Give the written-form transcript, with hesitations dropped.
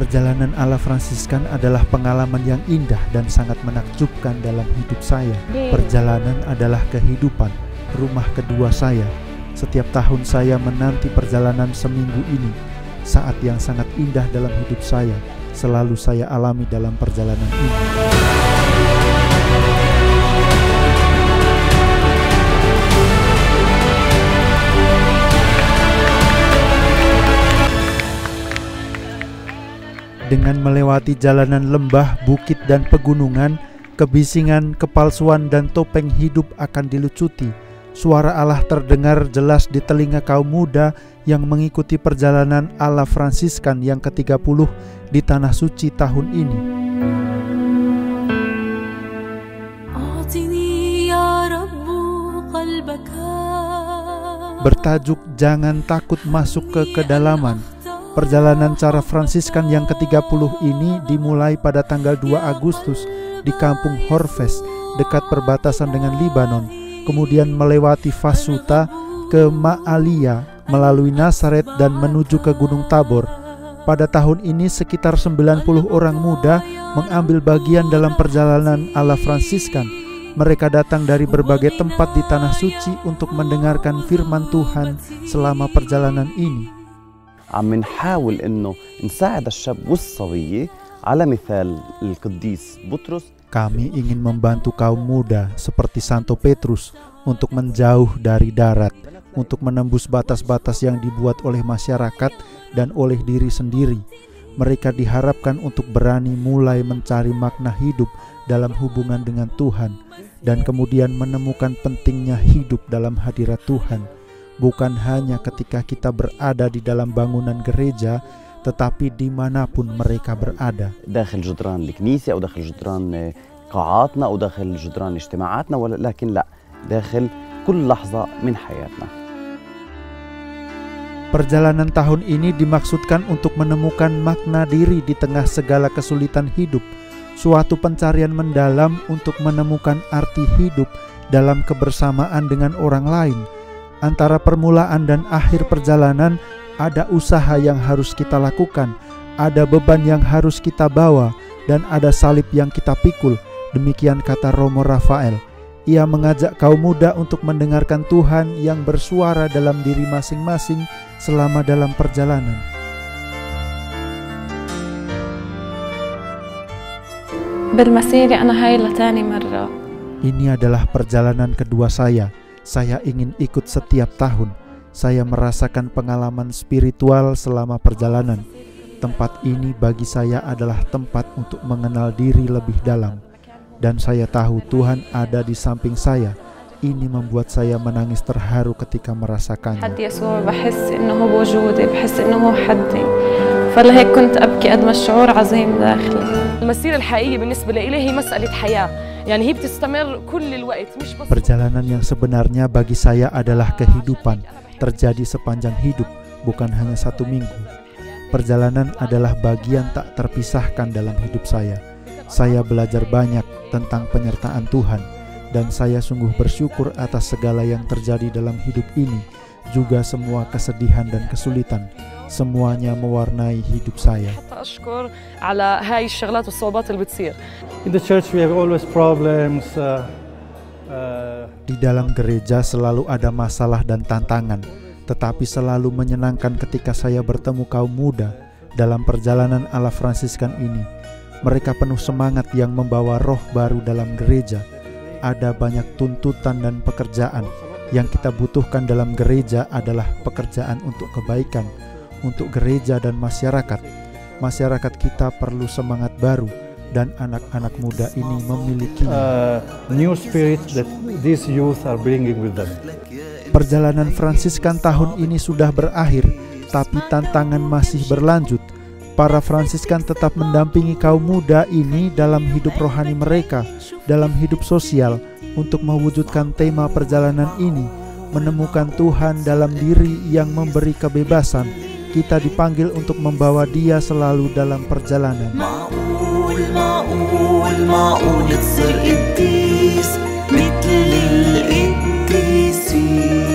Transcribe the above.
Perjalanan ala Fransiskan adalah pengalaman yang indah dan sangat menakjubkan dalam hidup saya. Perjalanan adalah kehidupan, rumah kedua saya. Setiap tahun saya menanti perjalanan seminggu ini. Saat yang sangat indah dalam hidup saya selalu saya alami dalam perjalanan ini. Dengan melewati jalanan lembah, bukit dan pegunungan, kebisingan, kepalsuan dan topeng hidup akan dilucuti. Suara Allah terdengar jelas di telinga kaum muda yang mengikuti perjalanan ala Fransiskan yang ke-30 di Tanah Suci tahun ini. Bertajuk Jangan Takut Masuk ke Kedalaman. Perjalanan cara Fransiskan yang ke-30 ini dimulai pada tanggal 2 Agustus di kampung Horves dekat perbatasan dengan Libanon, kemudian melewati Fasuta ke Ma'alia, melalui Nazaret dan menuju ke Gunung Tabor. Pada tahun ini sekitar 90 orang muda mengambil bagian dalam perjalanan ala Fransiskan. Mereka datang dari berbagai tempat di Tanah Suci untuk mendengarkan firman Tuhan selama perjalanan ini. عم نحاول إنه نساعد الشاب والصبية على مثال القديس بطرس. Kami ingin membantu kaum muda seperti Santo Petrus untuk menjauh dari darat, untuk menembus batas-batas yang dibuat oleh masyarakat dan oleh diri sendiri. Mereka diharapkan untuk berani mulai mencari makna hidup dalam hubungan dengan Tuhan dan kemudian menemukan pentingnya hidup dalam hadirat Tuhan. Bukan hanya ketika kita berada di dalam bangunan gereja, tetapi dimanapun mereka berada. داخل جدران الكنيسة أو داخل جدران قاعاتنا أو داخل جدران اجتماعاتنا، ولكن لا، داخل كل لحظة من حياتنا. Perjalanan tahun ini dimaksudkan untuk menemukan makna diri di tengah segala kesulitan hidup, suatu pencarian mendalam untuk menemukan arti hidup dalam kebersamaan dengan orang lain. Antara permulaan dan akhir perjalanan ada usaha yang harus kita lakukan, ada beban yang harus kita bawa, dan ada salib yang kita pikul. Demikian kata Romo Rafael. Ia mengajak kaum muda untuk mendengarkan Tuhan yang bersuara dalam diri masing-masing selama dalam perjalanan. Ini adalah perjalanan kedua saya. Saya ingin ikut setiap tahun. Saya merasakan pengalaman spiritual selama perjalanan. Tempat ini bagi saya adalah tempat untuk mengenal diri lebih dalam. Dan saya tahu Tuhan ada di samping saya. Ini membuat saya menangis terharu ketika merasakannya. Perjalanan yang sebenarnya bagi saya adalah kehidupan, terjadi sepanjang hidup, bukan hanya 1 minggu. Perjalanan adalah bagian tak terpisahkan dalam hidup saya. Saya belajar banyak tentang penyertaan Tuhan, dan saya sungguh bersyukur atas segala yang terjadi dalam hidup ini, juga semua kesedihan dan kesulitan. Semuanya mewarnai hidup saya. In the church we have always problems. Di dalam gereja selalu ada masalah dan tantangan, tetapi selalu menyenangkan ketika saya bertemu kaum muda dalam perjalanan ala Fransiskan ini. Mereka penuh semangat yang membawa roh baru dalam gereja. Ada banyak tuntutan dan pekerjaan. Yang kita butuhkan dalam gereja adalah pekerjaan untuk kebaikan, untuk gereja dan masyarakat. Masyarakat kita perlu semangat baru, dan anak-anak muda ini memiliki new spirit that these youth are bringing with them. Perjalanan Fransiskan tahun ini sudah berakhir, tapi tantangan masih berlanjut. Para Fransiskan tetap mendampingi kaum muda ini dalam hidup rohani mereka, dalam hidup sosial, untuk mewujudkan tema perjalanan ini, menemukan Tuhan dalam diri yang memberi kebebasan. Kita dipanggil untuk membawa Dia selalu dalam perjalanan. معقول تصير قديس مثل القديسين.